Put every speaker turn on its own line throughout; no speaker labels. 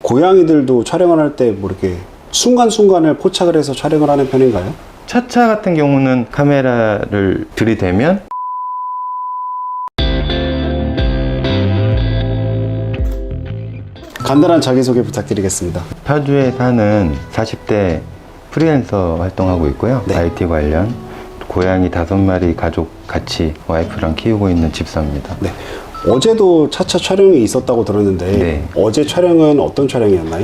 고양이들도 촬영을 할 때 뭐 이렇게 순간순간을 포착을 해서 촬영을 하는 편인가요?
차차 같은 경우는 카메라를 들이대면
간단한 자기소개 부탁드리겠습니다.
파주에 사는 40대 프리랜서 활동하고 있고요.
네.
IT 관련 고양이 5마리 가족 같이 와이프랑 키우고 있는 집사입니다.
네. 어제도 차차 촬영이 있었다고 들었는데
네.
어제 촬영은 어떤 촬영이었나요?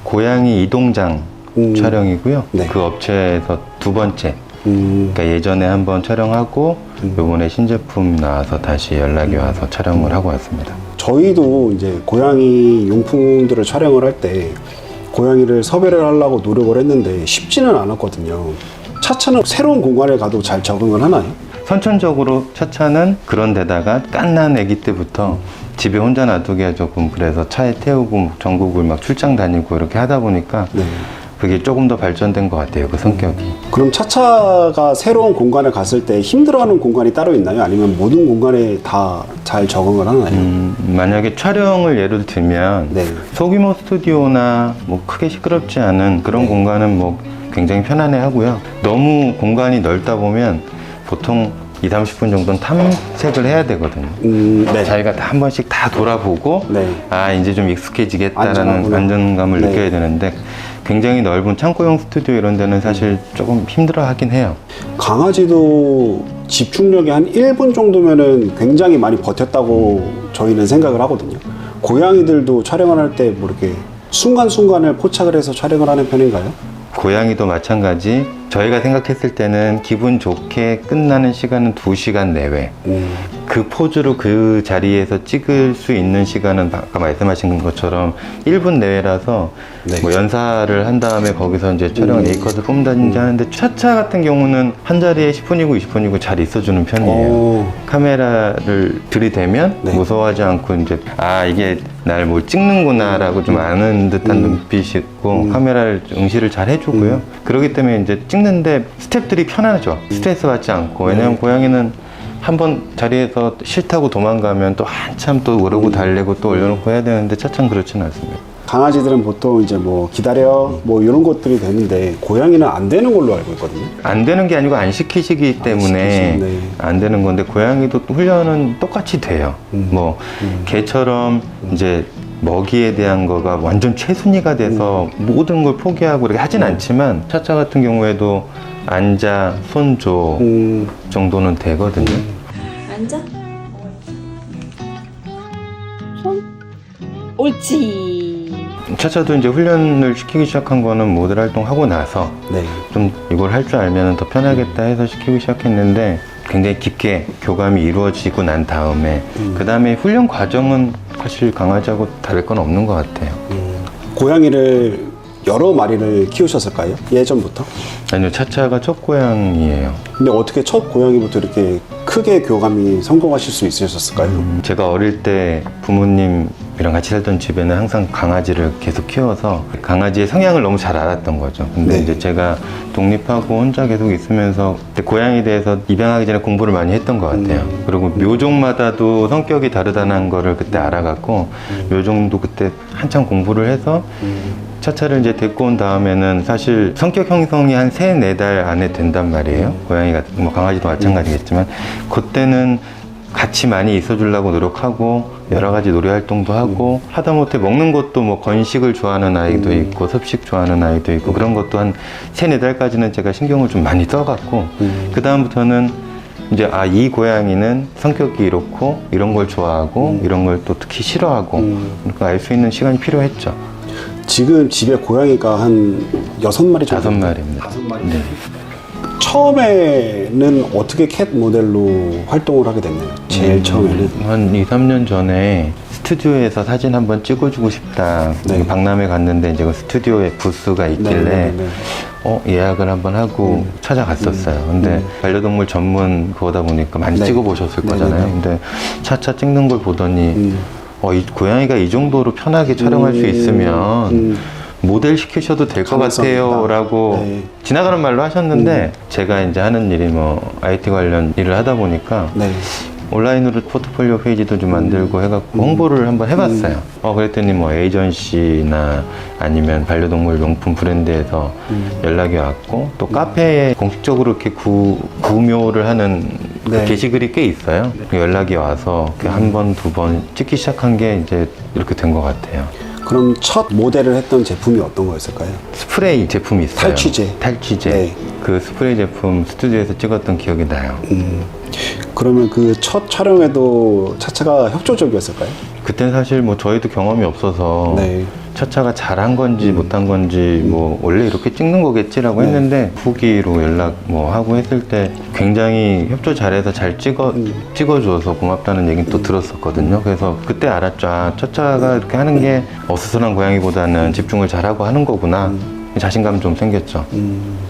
고양이 이동장 촬영이고요.
네.
그 업체에서 두 번째. 그러니까 예전에 한번 촬영하고 요번에 신제품 나와서 다시 연락이 와서 촬영을 하고 왔습니다.
저희도 이제 고양이 용품들을 촬영을 할 때 고양이를 섭외를 하려고 노력을 했는데 쉽지는 않았거든요. 차차는 새로운 공간에 가도 잘 적응을 하나요?
선천적으로 차차는 그런 데다가 갓난 아기 때부터 집에 혼자 놔두기가 조금 그래서 차에 태우고 전국을 막 출장 다니고 이렇게 하다 보니까
네.
그게 조금 더 발전된 것 같아요. 그 성격이.
그럼 차차가 새로운 공간에 갔을 때 힘들어하는 공간이 따로 있나요? 아니면 모든 공간에 다 잘 적응을 하나요?
만약에 촬영을 예를 들면
네.
소규모 스튜디오나 뭐 크게 시끄럽지 않은 그런
네.
공간은 뭐 굉장히 편안해 하고요. 너무 공간이 넓다 보면 보통 20-30분 정도는 탐색을 해야 되거든요.
네.
자기가 다 한 번씩 다 돌아보고
네.
아 이제 좀 익숙해지겠다라는
안전하구나.
안정감을
네.
느껴야 되는데 굉장히 넓은 창고형 스튜디오 이런 데는 사실 조금 힘들어 하긴 해요.
강아지도 집중력이 한 1분 정도면은 굉장히 많이 버텼다고 저희는 생각을 하거든요. 고양이들도 촬영을 할 때 뭐 이렇게 순간순간을 포착을 해서 촬영을 하는 편인가요?
고양이도 마찬가지. 저희가 생각했을 때는 기분 좋게 끝나는 시간은 2시간 내외. 그 포즈로 그 자리에서 찍을 수 있는 시간은 아까 말씀하신 것처럼 1분 내외라서
네.
뭐 연사를 한 다음에 거기서 이제 촬영 A컷을 뽑는다든지 하는데 차차 같은 경우는 한 자리에 10분이고 20분이고 잘 있어주는 편이에요.
오.
카메라를 들이대면
네.
무서워하지 않고 이제 아 이게 날 뭘 찍는구나라고 좀 아는 듯한 눈빛이고 카메라를 응시를 잘 해주고요. 그렇기 때문에 이제 찍는데 스태프들이 편하죠. 스트레스 받지 않고. 왜냐면 고양이는 한번 자리에서 싫다고 도망가면 또 한참 또 오르고 달래고 또 올려놓고 해야 되는데 차차는 그렇지는 않습니다.
강아지들은 보통 이제 뭐 기다려 뭐 이런 것들이 되는데 고양이는 안 되는 걸로 알고 있거든요.
안 되는 게 아니고 안 시키시기 때문에
시키시네.
안 되는 건데 고양이도 또 훈련은 똑같이 돼요. 뭐 개처럼 이제 먹이에 대한 거가 완전 최순위가 돼서 모든 걸 포기하고 이렇게 하진 않지만 차차 같은 경우에도 앉아 손줘 정도는 되거든요.
앉아. 손. 옳지.
차차도 이제 훈련을 시키기 시작한 거는 모델 활동하고 나서
네.
좀 이걸 할 줄 알면 더 편하겠다 해서 시키기 시작했는데 굉장히 깊게 교감이 이루어지고 난 다음에 그 다음에 훈련 과정은 사실 강아지하고 다를 건 없는 것 같아요.
고양이를 여러 마리를 키우셨을까요? 예전부터?
아니요, 차차가 첫 고양이에요.
근데 어떻게 첫 고양이부터 이렇게 크게 교감이 성공하실 수 있으셨을까요?
제가 어릴 때 부모님이랑 같이 살던 집에는 항상 강아지를 계속 키워서 강아지의 성향을 너무 잘 알았던 거죠. 근데
네.
이제 제가 독립하고 혼자 계속 있으면서 그때 고양이에 대해서 입양하기 전에 공부를 많이 했던 것 같아요. 그리고 묘종마다도 성격이 다르다는 거를 그때 알아갖고 묘종도 그때 한참 공부를 해서 차차를 이제 데리고 온 다음에는 사실 성격 형성이 한 3-4달 안에 된단 말이에요. 고양이가, 뭐 강아지도 마찬가지겠지만, 그때는 같이 많이 있어 주려고 노력하고, 여러 가지 놀이 활동도 하고, 하다못해 먹는 것도 뭐 건식을 좋아하는 아이도 있고, 섭식 좋아하는 아이도 있고, 그런 것도 한 3-4달까지는 제가 신경을 좀 많이 써갖고, 그다음부터는 이제 아, 이 고양이는 성격이 이렇고, 이런 걸 좋아하고, 이런 걸 또 특히 싫어하고, 그러니까 알 수 있는 시간이 필요했죠.
지금 집에 고양이가 한 6마리 정도?
5마리입니다.
5마리.
네.
처음에는 어떻게 캣 모델로 활동을 하게 됐나요? 제일 처음에는?
한 2-3년 전에 스튜디오에서 사진 한번 찍어주고 싶다.
네.
박람회 갔는데 이제 그 스튜디오에 부스가 있길래 예약을 한번 하고 찾아갔었어요. 근데 반려동물 전문 그거다 보니까 많이
네.
찍어보셨을
네,
거잖아요.
네, 네.
근데 차차 찍는 걸 보더니 이 고양이가 이 정도로 편하게 촬영할 수 있으면 모델 시키셔도 될 것 같아요 라고
네.
지나가는 말로 하셨는데 제가 이제 하는 일이 뭐 IT 관련 일을 하다 보니까
네.
온라인으로 포트폴리오 페이지도 좀 만들고 해갖고 홍보를 한번 해봤어요. 그랬더니 뭐 에이전시나 아니면 반려동물 용품 브랜드에서 연락이 왔고 또 카페에 공식적으로 이렇게 구묘를 하는 그
네.
게시글이 꽤 있어요. 그 연락이 와서 한 번, 두 번 찍기 시작한 게 이제 이렇게 된 것 같아요.
그럼 첫 모델을 했던 제품이 어떤 거였을까요?
스프레이 제품이 있어요.
탈취제.
탈취제.
네.
그 스프레이 제품 스튜디오에서 찍었던 기억이 나요.
그러면 그 첫 촬영에도 차차가 협조적이었을까요?
그땐 사실 뭐 저희도 경험이 없어서
네.
차차가 잘한 건지 못한 건지 뭐 원래 이렇게 찍는 거겠지라고
네.
했는데 후기로 연락 뭐 하고 했을 때 굉장히 협조 잘해서 잘 찍어줘서 고맙다는 얘기는 또 들었었거든요. 그래서 그때 알았죠. 아, 차차가 이렇게 하는 게 어수선한 고양이보다는 집중을 잘하고 하는 거구나. 자신감 좀 생겼죠.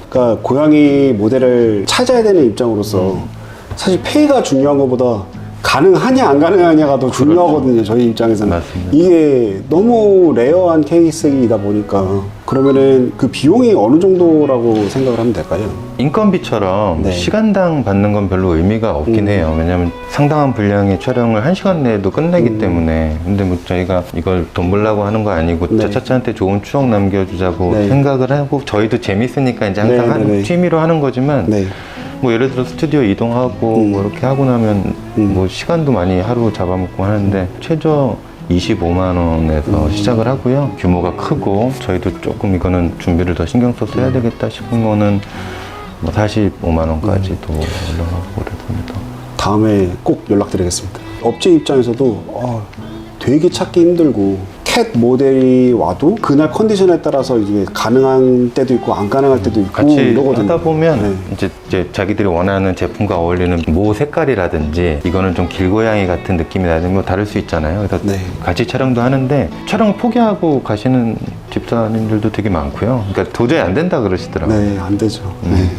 그러니까 고양이 모델을 찾아야 되는 입장으로서 사실 페이가 중요한 것보다 가능하냐 안 가능하냐가 더 중요하거든요. 저희 입장에서는.
맞습니다.
이게 너무 레어한 케이스이다 보니까 그러면은 그 비용이 어느 정도라고 생각을 하면 될까요?
인건비처럼
네.
시간당 받는 건 별로 의미가 없긴 해요. 왜냐하면 상당한 분량의 촬영을 1시간 내에도 끝내기 때문에. 근데 뭐 저희가 이걸 돈 벌라고 하는 거 아니고
네.
차차한테 좋은 추억 남겨주자고
네.
생각을 하고 저희도 재밌으니까 이제 항상
네, 네, 네.
취미로 하는 거지만
네.
뭐 예를 들어 스튜디오 이동하고 뭐 이렇게 하고 나면 뭐 시간도 많이 하루 잡아먹고 하는데 최저 25만 원에서 시작을 하고요. 규모가 크고 저희도 조금 이거는 준비를 더 신경 써서 해야 되겠다 싶으면은 뭐 45만 원까지도 올라가고 그랬습니다.
다음에 꼭 연락드리겠습니다. 업체 입장에서도 되게 찾기 힘들고 캣 모델이 와도 그날 컨디션에 따라서 이제 가능한 때도 있고 안 가능할 때도 있고
같이
이러거든요.
하다 보면
네.
이제 자기들이 원하는 제품과 어울리는 모 색깔이라든지 이거는 좀 길고양이 같은 느낌이 나는 거 다를 수 있잖아요. 그래서
네.
같이 촬영도 하는데 촬영을 포기하고 가시는 집사님들도 되게 많고요. 그러니까 도저히 안 된다 그러시더라고요.
네, 안 되죠. 네.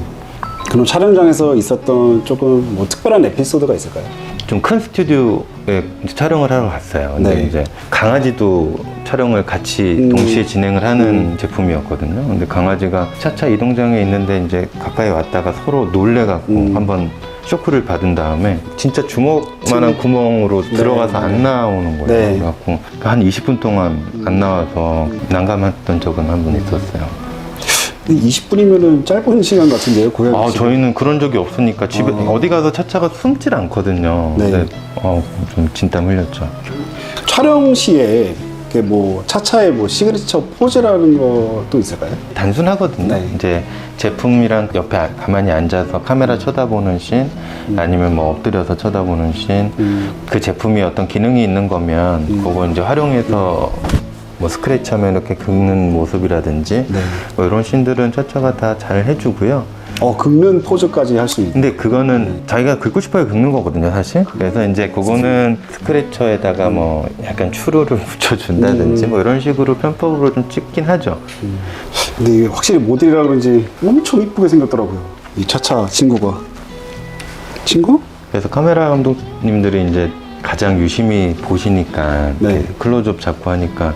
그럼 촬영장에서 있었던 조금 뭐 특별한 에피소드가 있을까요?
좀 큰 스튜디오에 이제 촬영을 하러 갔어요. 근데
네.
이제 강아지도 촬영을 같이 동시에 진행을 하는 제품이었거든요. 근데 강아지가 차차 이동장에 있는데 이제 가까이 왔다가 서로 놀래갖고 한번 쇼크를 받은 다음에 진짜 주먹만한 구멍으로
네.
들어가서 안 나오는 거예요.
네.
그래갖고 한 20분 동안 안 나와서 난감했던 적은 한 번 있었어요.
20분이면은 짧은 시간 같은데요, 고양이.
아, 저희는 그런 적이 없으니까 집에 어디 가서 차차가 숨질 않거든요.
네.
근데 좀 진땀 흘렸죠.
촬영 시에 이렇게 뭐 차차의 뭐 시그니처 포즈라는 것도 있을까요?
단순하거든요.
네.
이제 제품이랑 옆에 가만히 앉아서 카메라 쳐다보는 씬, 아니면 뭐 엎드려서 쳐다보는 씬, 그 제품이 어떤 기능이 있는 거면 그거 이제 활용해서 뭐 스크래치하면 이렇게 긁는 모습이라든지
네.
뭐 이런 씬들은 차차가 다 잘 해주고요.
긁는 포즈까지 할 수 있는.
근데 그거는 자기가 긁고 싶어야 긁는 거거든요, 사실. 그래서 이제 그거는 스크래처에다가 뭐 약간 추루를 붙여준다든지 뭐 이런 식으로 편법으로 좀 찍긴 하죠.
근데 이게 확실히 모델이라 그런지 엄청 이쁘게 생겼더라고요. 이 차차 친구가. 친구?
그래서 카메라 감독님들이 이제 가장 유심히 보시니까
네.
이렇게 클로즈업 잡고 하니까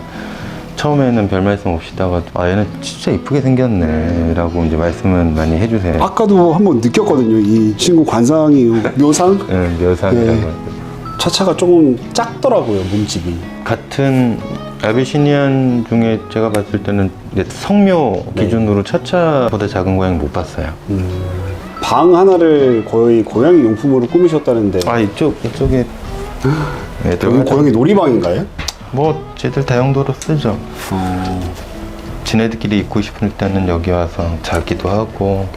처음에는 별 말씀 없이다가 얘는 진짜 이쁘게 생겼네 라고 이제 말씀은 많이 해주세요.
아까도 한번 느꼈거든요. 이 친구 관상이 묘상?
네, 묘상이라고.
네. 차차가 조금 작더라고요, 몸집이.
같은 아비시니안 중에 제가 봤을 때는 이제 성묘
네.
기준으로 차차보다 작은 고양이 못 봤어요.
방 하나를 거의 고양이 용품으로 꾸미셨다는데.
이쪽에 네,
여기
들어가죠.
고양이 놀이방인가요?
뭐 쟤들 다용도로 쓰죠. 지네들끼리 있고 싶을 때는 여기 와서 자기도 하고.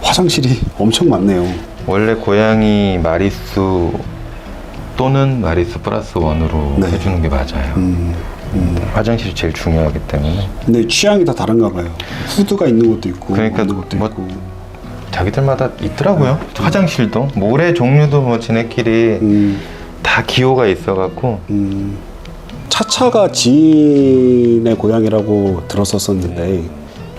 화장실이 엄청 많네요.
원래 고양이 마리수 또는 마리수 플러스 원으로
네.
해주는 게 맞아요. 화장실이 제일 중요하기 때문에.
근데 취향이 다 다른가 봐요. 후드가 있는 것도 있고,
그러니까
없는 것도
뭐
있고.
자기들마다 있더라고요. 화장실도 모래 종류도 뭐 지네끼리 다 기호가 있어갖고.
차차가 지인의 고양이라고 들었었는데.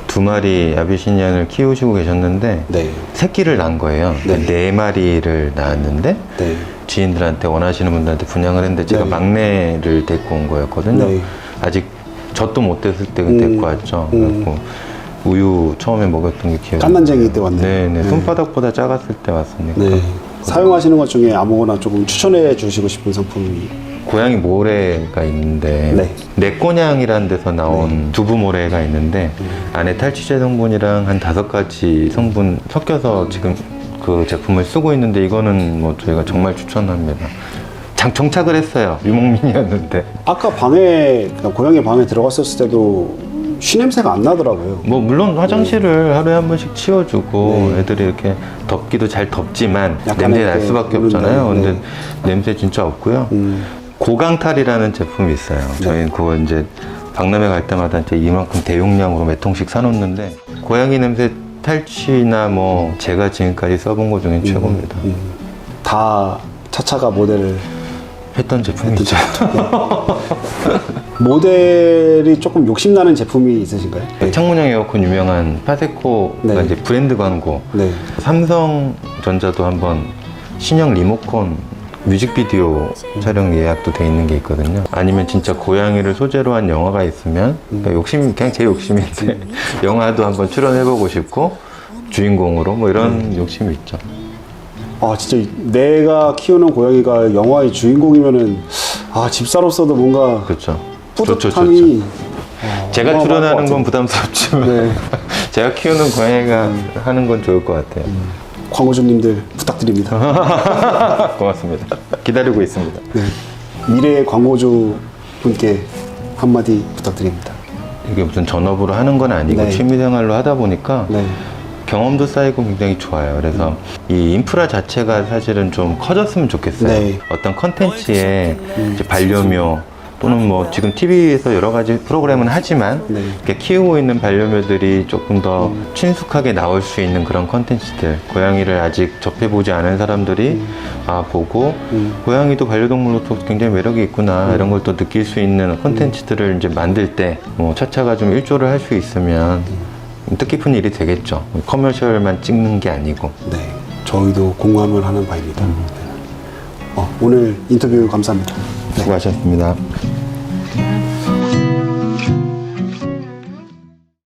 두 마리 아비시니안을 키우시고 계셨는데
네.
새끼를 낳은 거예요.
네.
네 마리를 낳았는데
네.
지인들한테 원하시는 분들한테 분양을 했는데 제가
네.
막내를 데리고 온 거였거든요.
네.
아직 젖도 못 됐을 때 데리고 왔죠. 그래서 우유 처음에 먹였던 게 기억이
깐난쟁이 때 왔네요.
네네.
네.
손바닥보다 작았을 때 왔으니까.
네. 사용하시는 것 중에 아무거나 조금 추천해 주시고 싶은 상품이
고양이 모래가 있는데
네.
내꼬냥이라는 데서 나온 두부 모래가 있는데 안에 탈취제 성분이랑 한 5가지 성분 섞여서 지금 그 제품을 쓰고 있는데 이거는 뭐 저희가 정말 추천합니다. 정착을 했어요. 유목민이었는데
아까 방에 그러니까 고양이 방에 들어갔었을 때도 쉬 냄새가 안 나더라고요.
뭐 물론 화장실을 하루에 한 번씩 치워주고
네.
애들이 이렇게 덮기도 잘 덮지만
약간의
냄새 날
그
수밖에
오는데,
없잖아요. 근데
네.
냄새 진짜 없고요. 고강탈이라는 제품이 있어요. 저희는 그거 이제 박람회 갈 때마다 이제 이만큼 대용량으로 몇 통씩 사놓는데 고양이 냄새 탈취나 뭐 제가 지금까지 써본 것 중엔 최고입니다.
다 차차가 모델을
했던 제품이죠.
모델이 조금 욕심나는 제품이 있으신가요?
창문형 에어컨 유명한 파세코가
네.
이제 브랜드 광고.
네.
삼성전자도 한번 신형 리모컨 뮤직비디오 촬영 예약도 돼 있는 게 있거든요. 아니면 진짜 고양이를 소재로 한 영화가 있으면 그러니까 욕심 그냥 제 욕심인데 영화도 한번 출연해보고 싶고 주인공으로 뭐 이런 욕심이 있죠.
아 진짜 내가 키우는 고양이가 영화의 주인공이면은 아 집사로서도 뭔가
그렇죠.
뿌듯함이
제가
어마어마할 것
출연하는 건
같아요.
부담스럽지만
네.
제가 키우는 고양이가 하는 건 좋을 것 같아요.
광고주님들 부탁드립니다.
고맙습니다. 기다리고 있습니다.
네. 미래의 광고주 분께 한마디 부탁드립니다.
이게 무슨 전업으로 하는 건 아니고
네.
취미생활로 하다 보니까
네.
경험도 쌓이고 굉장히 좋아요. 그래서 이 인프라 자체가 사실은 좀 커졌으면 좋겠어요.
네.
어떤 컨텐츠의 이제 반려묘 또는 뭐 지금 TV에서 여러 가지 프로그램은 하지만
네.
이렇게 키우고 있는 반려묘들이 조금 더 친숙하게 나올 수 있는 그런 컨텐츠들, 고양이를 아직 접해보지 않은 사람들이 보고 고양이도 반려동물로서 굉장히 매력이 있구나 이런 걸 또 느낄 수 있는 컨텐츠들을 이제 만들 때 뭐 차차가 좀 일조를 할 수 있으면 뜻깊은 일이 되겠죠. 커머셜만 찍는 게 아니고.
네. 저희도 공감을 하는 바입니다. 오늘 인터뷰 감사합니다.
수고하셨습니다.
네.